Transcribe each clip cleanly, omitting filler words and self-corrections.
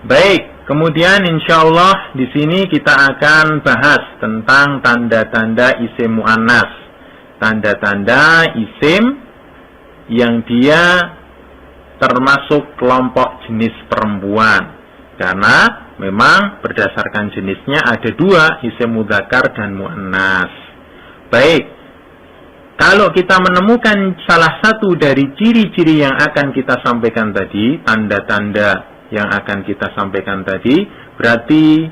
Baik, kemudian insya Allah di sini kita akan bahas tentang tanda-tanda isim mu'annas. Tanda-tanda isim yang dia termasuk kelompok jenis perempuan. Karena memang berdasarkan jenisnya ada dua, isim mudzakkar dan mu'annas. Baik, kalau kita menemukan salah satu dari ciri-ciri yang akan kita sampaikan tadi, tanda-tanda yang akan kita sampaikan tadi, berarti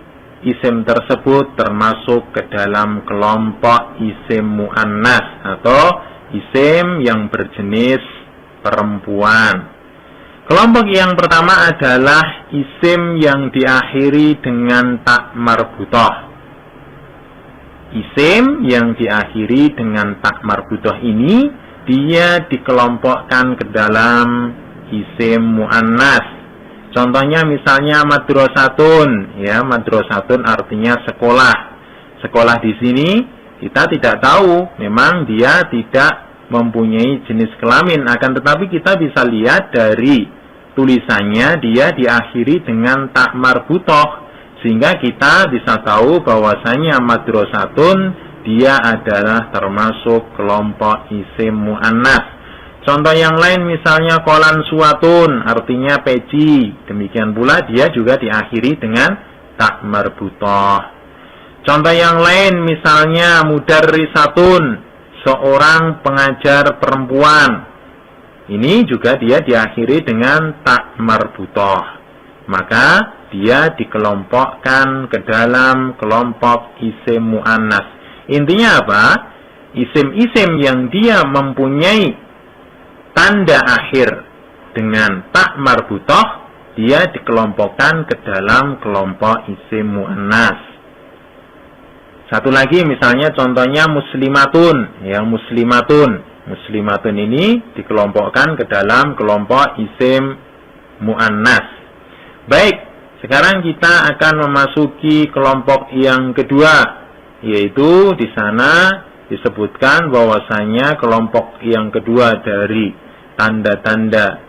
isim tersebut termasuk ke dalam kelompok isim mu'annas atau isim yang berjenis perempuan. Kelompok yang pertama adalah isim yang diakhiri dengan ta marbutah. Isim yang diakhiri dengan ta marbutah ini dia dikelompokkan ke dalam isim mu'annas. Contohnya misalnya madrasatun, ya, madrasatun artinya sekolah. Sekolah di sini kita tidak tahu, memang dia tidak mempunyai jenis kelamin, akan tetapi kita bisa lihat dari tulisannya dia diakhiri dengan ta marbutah, sehingga kita bisa tahu bahwasanya madrasatun dia adalah termasuk kelompok isim mu'annas. Contoh yang lain misalnya kolan suatun artinya peci, demikian pula dia juga diakhiri dengan ta marbutah. Contoh yang lain misalnya mudarrisatun, seorang pengajar perempuan, ini juga dia diakhiri dengan ta marbutah, maka dia dikelompokkan ke dalam kelompok isim mu'annas. Intinya apa? Isim-isim yang dia mempunyai tanda akhir dengan ta marbutah, dia dikelompokkan ke dalam kelompok isim mu'annas. Satu lagi misalnya contohnya muslimatun, ya, muslimatun. Muslimatun ini dikelompokkan ke dalam kelompok isim mu'annas. Baik, sekarang kita akan memasuki kelompok yang kedua, yaitu di sana disebutkan bahwasanya kelompok yang kedua dari tanda-tanda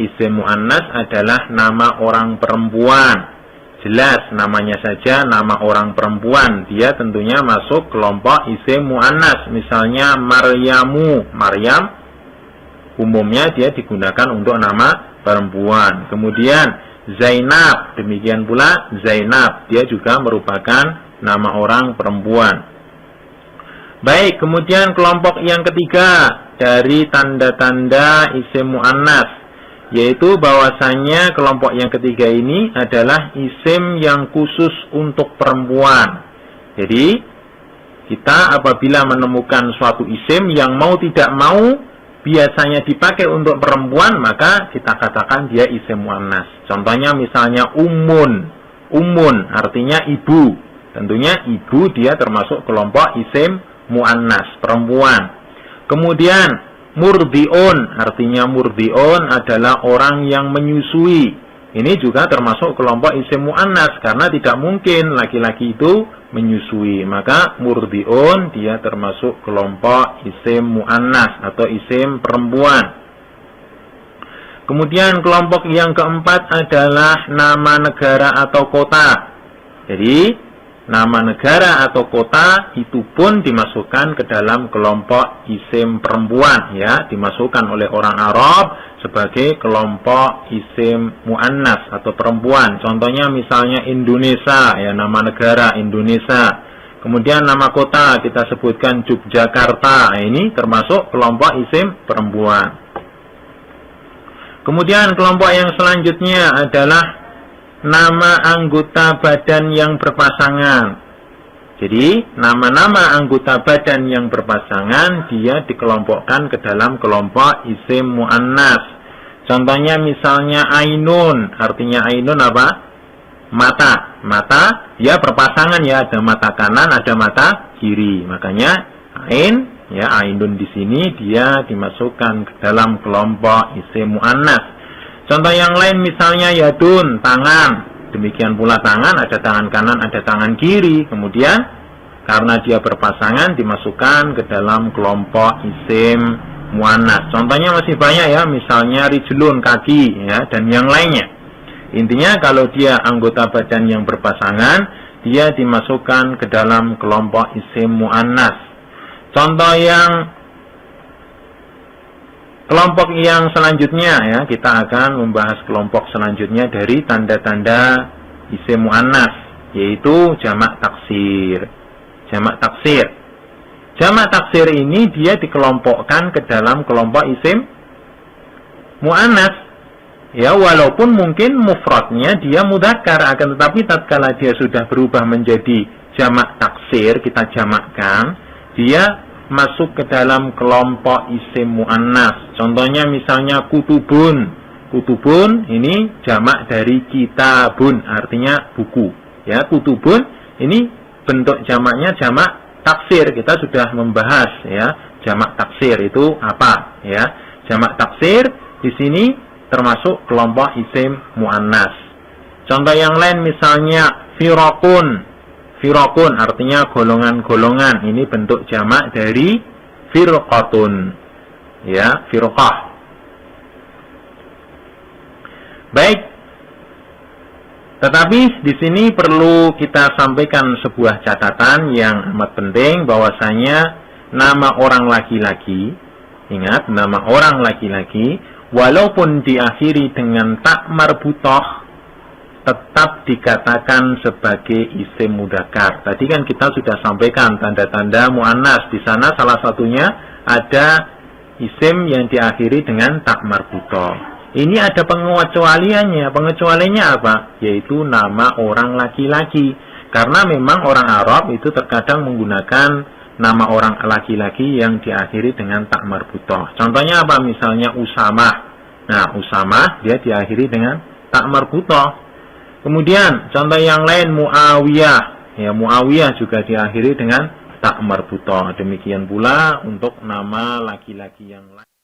isim mu'annas adalah nama orang perempuan. Jelas namanya saja nama orang perempuan, dia tentunya masuk kelompok isim mu'annas. Misalnya Maryamu, Maryam umumnya dia digunakan untuk nama perempuan. Kemudian Zainab, demikian pula Zainab, dia juga merupakan nama orang perempuan. Baik, kemudian kelompok yang ketiga dari tanda-tanda isim mu'annas, yaitu bahwasanya kelompok yang ketiga ini adalah isim yang khusus untuk perempuan. Jadi kita apabila menemukan suatu isim yang mau tidak mau biasanya dipakai untuk perempuan, maka kita katakan dia isim mu'annas. Contohnya misalnya umun artinya ibu, tentunya ibu dia termasuk kelompok isim mu'annas, perempuan. Kemudian murdiun artinya murdiun adalah orang yang menyusui, ini juga termasuk kelompok isim mu'annas karena tidak mungkin laki-laki itu menyusui, maka murdiun dia termasuk kelompok isim mu'annas atau isim perempuan. Kemudian kelompok yang keempat adalah nama negara atau kota. Jadi nama negara atau kota itu pun dimasukkan ke dalam kelompok isim perempuan, ya, dimasukkan oleh orang Arab sebagai kelompok isim mu'annas atau perempuan. Contohnya misalnya Indonesia, ya, nama negara Indonesia. Kemudian nama kota kita sebutkan Yogyakarta, ini termasuk kelompok isim perempuan. Kemudian kelompok yang selanjutnya adalah nama anggota badan yang berpasangan. Jadi nama-nama anggota badan yang berpasangan dia dikelompokkan ke dalam kelompok isim mu'annas. Contohnya misalnya ainun, artinya ainun apa? Mata. Mata ya berpasangan, ya, ada mata kanan, ada mata kiri. Makanya ain, ya, ainun di sini dia dimasukkan ke dalam kelompok isim mu'annas. Contoh yang lain misalnya yadun, tangan. Demikian pula tangan, ada tangan kanan, ada tangan kiri. Kemudian karena dia berpasangan dimasukkan ke dalam kelompok isim mu'annas. Contohnya masih banyak, ya, misalnya rijlun, kaki, ya, dan yang lainnya. Intinya kalau dia anggota bacaan yang berpasangan, dia dimasukkan ke dalam kelompok isim mu'annas. Contoh kelompok yang selanjutnya ya, kita akan membahas kelompok selanjutnya dari tanda-tanda isim mu'annas, yaitu jamak taksir. Jamak taksir. Jamak taksir ini dia dikelompokkan ke dalam kelompok isim mu'annas. Ya, walaupun mungkin mufradnya dia mudzakkar, akan tetapi tatkala dia sudah berubah menjadi jamak taksir, kita jamakkan, dia masuk ke dalam kelompok isim mu'annas. Contohnya misalnya kutubun. Kutubun ini jamak dari kitabun, artinya buku. Ya, kutubun ini bentuk jamaknya jamak taksir. Kita sudah membahas ya, jamak taksir itu apa ya? Jamak taksir di sini termasuk kelompok isim mu'annas. Contoh yang lain misalnya firaqun. Firaqun artinya golongan-golongan. Ini bentuk jamak dari firqatun. Ya, firqah. Baik. Tetapi di sini perlu kita sampaikan sebuah catatan yang amat penting, bahwasanya nama orang laki-laki, ingat, nama orang laki-laki walaupun diakhiri dengan tak marbutah, tetap dikatakan sebagai isim mudzakkar. Tadi kan kita sudah sampaikan tanda-tanda mu'annas. Di sana salah satunya ada isim yang diakhiri dengan tak marbutah. Ini ada pengecualiannya. Pengecualiannya apa? Yaitu nama orang laki-laki. Karena memang orang Arab itu terkadang menggunakan nama orang laki-laki yang diakhiri dengan tak marbutah. Contohnya apa? Misalnya Usamah. Nah, Usamah dia diakhiri dengan tak marbutah. Kemudian contoh yang lain Muawiyah. Ya, Muawiyah juga diakhiri dengan tak marbutah. Demikian pula untuk nama laki-laki yang lain.